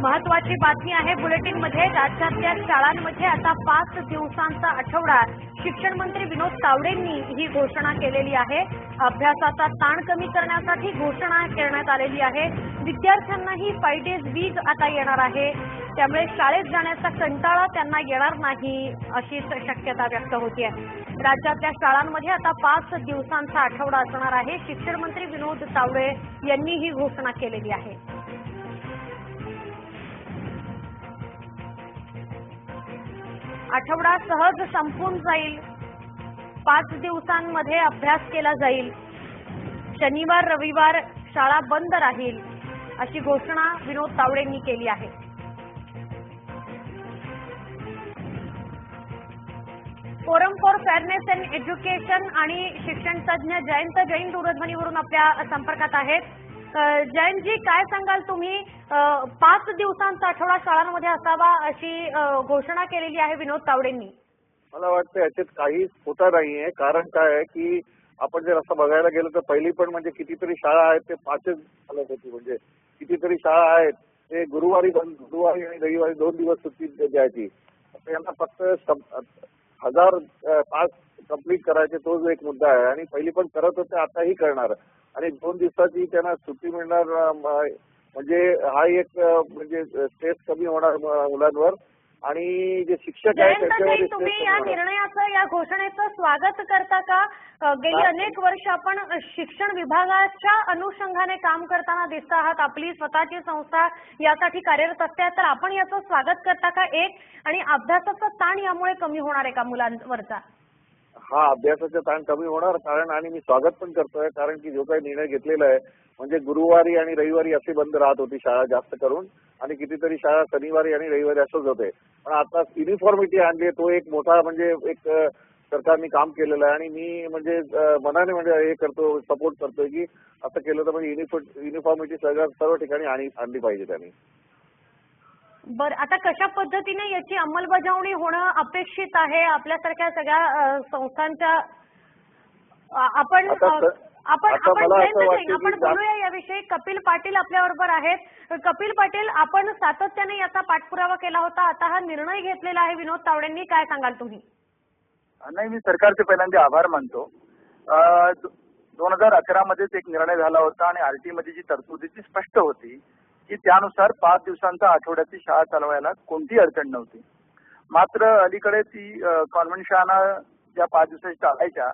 महत्वाची बातमी आहे बुलेटिन मध्ये। राज्यातल्या शाळांमध्ये आता 5 दिवसांचा आठवडा। शिक्षण मंत्री विनोद तावडेंनी ही घोषणा केलेली आहे। अभ्यासाचा ताण कमी करण्यासाठी घोषणा करण्यात आलेली आहे। विद्यार्थ्यांनाही 5 डेज वीक आता येणार आहे, त्यामुळे शाळेत जाण्याचा कंटाळा त्यांना येणार नाही अशी शक्यता व्यक्त होते आहे। राज्यातल्या शाळांमध्ये आता 5 दिवसांचा आठवडा असणार आहे। शिक्षण मंत्री विनोद तावडे यांनी ही घोषणा केलेली आहे। आठवडा सहज संपून जाईल, 5 दिवसांमध्ये अभ्यास केला जाईल, शनिवार रविवार शाळा बंद राहील अशी घोषणा विनोद तावडेंनी केली आहे। Forum for fairness and education आणि शिक्षण तज्ज्ञ जयंत जैन दूरध्वनीवरून आपल्या संपर्कात आहेत। जयंतजी, काय सांगाल तुम्ही? 5 दिवसांचा आठवडा शाळांमध्ये असावा अशी घोषणा केलेली आहे विनोद तावडेंनी। मला वाटतं याच्यात काही खोटा नाहीये। कारण काय आहे की आपण जर असं बघायला गेलो तर पहिली पण म्हणजे कितीतरी शाळा आहेत ते 5च चालत होती। म्हणजे कितीतरी शाळा आहेत ते गुरुवारी आणि रविवारी 2 दिवस सुट्टी द्यायची। आता यांना फक्त 1000 पास कंप्लीट करायचे, तोच एक मुद्दा आहे। आणि पहिली पण करत होते, आताही करणार। आणि 2 दिवसाची त्यांना सुट्टी मिळणार म्हणजे हा एक म्हणजे स्ट्रेस कमी होणार मुलांवर। आणि जे शिक्षक आहेत तुम्ही या निर्णयाचं, या घोषणेचं स्वागत करता का? गेली अनेक वर्ष आपण शिक्षण विभागाच्या अनुषंगाने काम करताना दिसत आहात, आपली स्वतःची संस्था यासाठी कार्यरत असते, तर आपण याचं स्वागत करता का? एक, आणि अभ्यासाचा ताण यामुळे कमी होणार आहे का मुलांवरचा? हा, अभ्यासाचा ताण कमी होणार कारण, आणि मी स्वागत पण करतोय कारण की जो काही निर्णय घेतलेला आहे म्हणजे गुरुवारी आणि रविवारी असे बंद राहत होती शाळा जास्त करून, आणि कितीतरी शाळा शनिवारी आणि रविवारी असंच होते। पण आता युनिफॉर्मिटी आणली, तो एक मोठा म्हणजे एक सरकारने काम केलेलं आहे। आणि मी म्हणजे मनाने म्हणजे हे करतो, सपोर्ट करतोय की असं केलं तर म्हणजे युनिफॉर्मिटी सर्व ठिकाणी आणली पाहिजे त्यांनी। बरं, आता कशा पद्धतीने याची अंमलबजावणी होणं अपेक्षित आहे आपल्यासारख्या सगळ्या संस्थांच्या? आपण बोलूया याविषयी। कपिल पाटील आपल्याबरोबर आहेत। कपिल पाटील, आपण सातत्याने याचा पाठपुरावा केला होता, आता हा निर्णय घेतलेला आहे विनोद तावडेंनी, काय सांगाल तुम्ही? नाही, मी सरकारचे पहिल्यांदा आभार मानतो। 2011 मध्येच एक निर्णय झाला होता आणि आरटी मध्ये जी तरतुदी ती स्पष्ट होती की त्यानुसार 5 दिवसांचा आठवड्याची शाळा चालवायला कोणतीही अडचण नव्हती। मात्र अलीकडे ती कॉन्व्हेंट शाळा ज्या 5 दिवसाची चालायच्या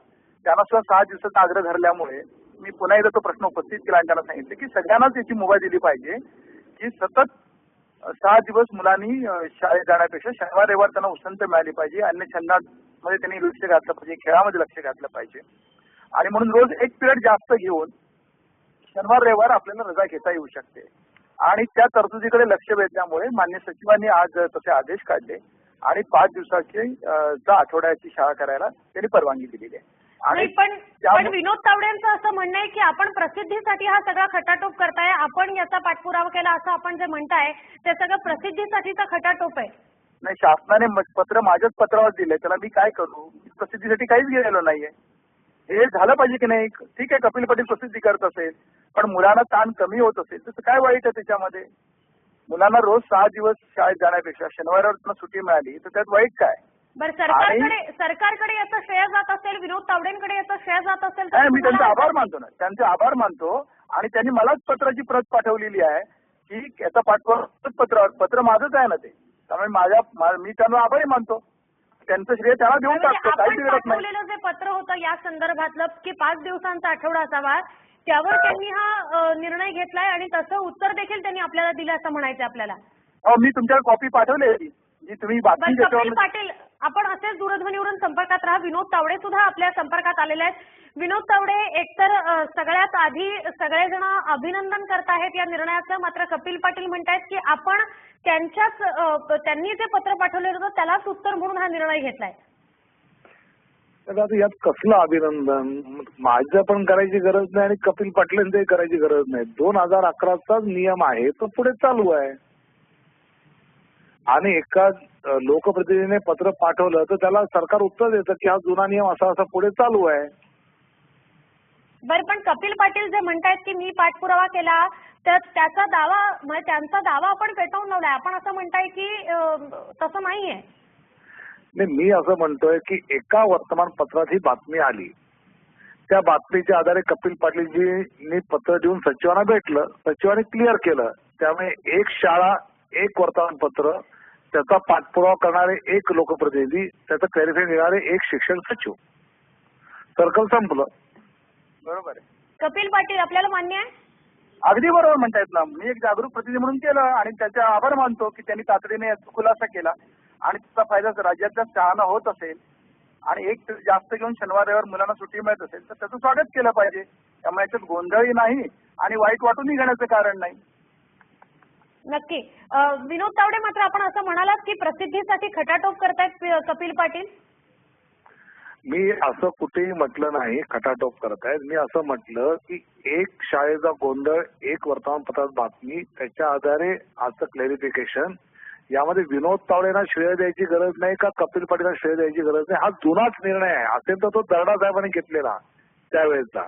त्यांना सुद्धा 6 दिवसाचा आग्रह धरल्यामुळे मी पुन्हा एकदा तो प्रश्न उपस्थित केला आणि त्यांना सांगितलं की सगळ्यांनाच याची मुभा दिली पाहिजे की सतत 6 दिवस मुलांनी शाळेत जाण्यापेक्षा शनिवार रविवार त्यांना उसंत मिळाली पाहिजे, अन्य छंदांमध्ये त्यांनी लक्ष घातलं पाहिजे, खेळामध्ये लक्ष घातलं पाहिजे। आणि म्हणून रोज एक पिरियड जास्त घेऊन शनिवार रविवार आपल्याला रजा घेता येऊ शकते। आणि त्या तरतुदीकडे लक्ष वेधल्यामुळे माननीय सचिवांनी आज तसे आदेश काढले आणि 5 दिवसाची आठवड्याची शाळा करायला त्यांनी परवानगी दिलेली आहे। आणि पण विनोद तावडेंचं असं म्हणणं आहे की आपण प्रसिद्धीसाठी हा सगळा खटाटोप करताय, आपण याचा पाठपुरावा केला असं आपण जे म्हणताय ते सगळं प्रसिद्धीसाठीचा खटाटोप आहे। नाही, शासनाने पत्र माझ्याच पत्रावर दिलंय, त्याला मी काय करू? प्रसिद्धीसाठी काहीच गेलेलो नाहीये। हे झालं पाहिजे की नाही? ठीक आहे, कपिल पाटील प्रसिद्धी करत असेल, पण मुलांना ताण कमी होत असेल तर काय वाईट आहे त्याच्यामध्ये? मुलांना रोज 6 दिवस शाळेत जाण्यापेक्षा शनिवारवर त्यांना सुट्टी मिळाली तर त्यात वाईट काय? बरं, सरकारकडे याचं श्रेय जात असेल, विनोद तावडेंकडे याचं श्रेय जात असेल तर मी त्यांचा आभार मानतो ना, त्यांचे आभार मानतो। आणि त्यांनी मलाच पत्राची प्रत पाठवलेली आहे की याचा पाठपुरावा पत्र माझंच आहे ना ते, त्यामुळे मी त्यांना आभारी मानतो, त्यांचं श्रेय त्यांना देऊन टाकतो, काही बिघडत नाही। जे पत्र होतं या संदर्भातलं की 5 दिवसांचा आठवडा असावा, त्यावर त्यांनी हा निर्णय घेतलाय आणि तसं उत्तर देखील त्यांनी आपल्याला दिलं असं म्हणायचं आपल्याला। मी तुमच्याकडे कॉपी पाठवली जी तुम्ही बातमी कपिल पाटील, आपण असेच दूरध्वनीवरून संपर्कात राहा। विनोद तावडे सुद्धा आपल्या संपर्कात आलेले आहेत। विनोद तावडे, एकतर सगळ्यात आधी सगळेजण अभिनंदन करतायत या निर्णयाचं, मात्र कपिल पाटील म्हणतायत की आपण त्यांनी जे पत्र पाठवले होतं त्यालाच उत्तर म्हणून हा निर्णय घेतलाय। आता यात कसलं अभिनंदन? माझं पण करायची गरज नाही आणि कपिल पाटलांचंही करायची गरज नाही। 2011चा नियम आहे तो पुढे चालू आहे आणि एका लोकप्रतिनिधीने पत्र पाठवलं तर त्याला सरकार उत्तर देतं की हा जुना नियम असा असा पुढे चालू आहे। बरं, पण कपिल पाटील जे म्हणतायत की मी पाठपुरावा केला, तर त्याचा दावा म्हणजे त्यांचा दावा आपण फेटाळून लावलाय. आपण असं म्हणताय की तसं नाहीये. नाही, मी असं म्हणतोय की एका वर्तमानपत्रात ही बातमी आली. त्या बातमीच्या आधारे कपिल पाटीलजींनी पत्र देऊन सचिवांना भेटलं. सचिवांनी क्लिअर केलं. त्यामुळे एक शाळा, एक वर्तमानपत्र, त्याचा पाठपुरावा करणारे एक लोकप्रतिनिधी, त्याचं क्लॅरिफाय देणारे एक शिक्षण सचिव. सर्कल संपलं. बरोबर आहे. कपिल पाटील आपल्याला मान्य आहे? अगदी बरोबर म्हणतायत ना. मी एक जागरूक प्रतिनिधी म्हणून केलं आणि त्याचे आभार मानतो की त्यांनी तातडीने याचा खुलासा केला आणि त्याचा फायदा राज्यातल्या शाळांना होत असेल आणि एक जास्त घेऊन शनिवार रविवार मुलांना सुट्टी मिळत असेल तर त्याचं स्वागत केलं पाहिजे. त्यामुळे याच्यात गोंधळही नाही आणि वाईट वाटूनही घेण्याचं कारण नाही. नक्की. विनोद तावडे, मात्र आपण असं म्हणालात की प्रसिद्धीसाठी खटाटोप करतायत कपिल पाटील. मी असं कुठेही म्हटलं नाही खटाटोप करतायत. मी असं म्हटलं की एक शाळेचा गोंधळ, एक वर्तमानपत्रात बातमी, त्याच्या आधारे आजचं क्लॅरिफिकेशन. यामध्ये विनोद तावडेंना श्रेय द्यायची गरज नाही का कपिल पाटीलला श्रेय द्यायची गरज नाही. हा जुनाच निर्णय आहे. असेल तर तो दर्डा साहेबांनी घेतलेला त्यावेळेचा.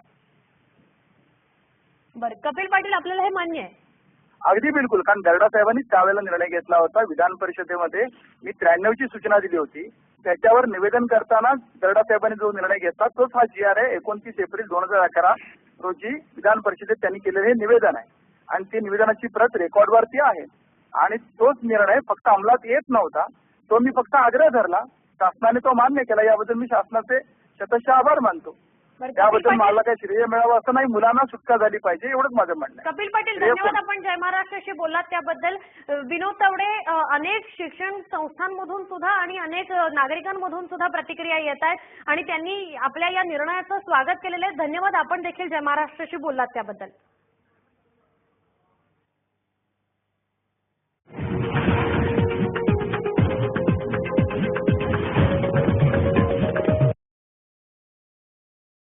बरं, कपिल पाटील आपल्याला हे मान्य आहे? अगदी बिलकुल. कारण दर्डा साहेबांनी त्यावेळेला निर्णय घेतला होता. विधान परिषदेमध्ये मी 93ची सूचना दिली होती. त्याच्यावर निवेदन करताना दर्डा साहेबांनी जो निर्णय घेतला तोच हा GR आहे. 29 एप्रिल 2011 रोजी विधान परिषदेत त्यांनी केलेले हे निवेदन आहे आणि ती निवेदनाची प्रत रेकॉर्डवरती आहे आणि तोच निर्णय फक्त अंमलात येत नव्हता. तो मी फक्त आग्रह धरला. शासनाने तो मान्य केला. याबद्दल मी शासनाचे शतशः आभार मानतो. त्याबद्दल मला काही श्रेय मिळावं असं नाही. मुलांना सुटका झाली पाहिजे एवढंच माझं म्हणणं आहे. कपिल पाटील, धन्यवाद. आपण जय महाराष्ट्राशी बोललात त्याबद्दल. विनोद तावडे, अनेक शिक्षण संस्थांमधून सुद्धा आणि अनेक नागरिकांमधून सुद्धा प्रतिक्रिया येत आहेत आणि त्यांनी आपल्या या निर्णयाचं स्वागत केलेलं आहे. धन्यवाद. आपण देखील जय महाराष्ट्राशी बोललात त्याबद्दल.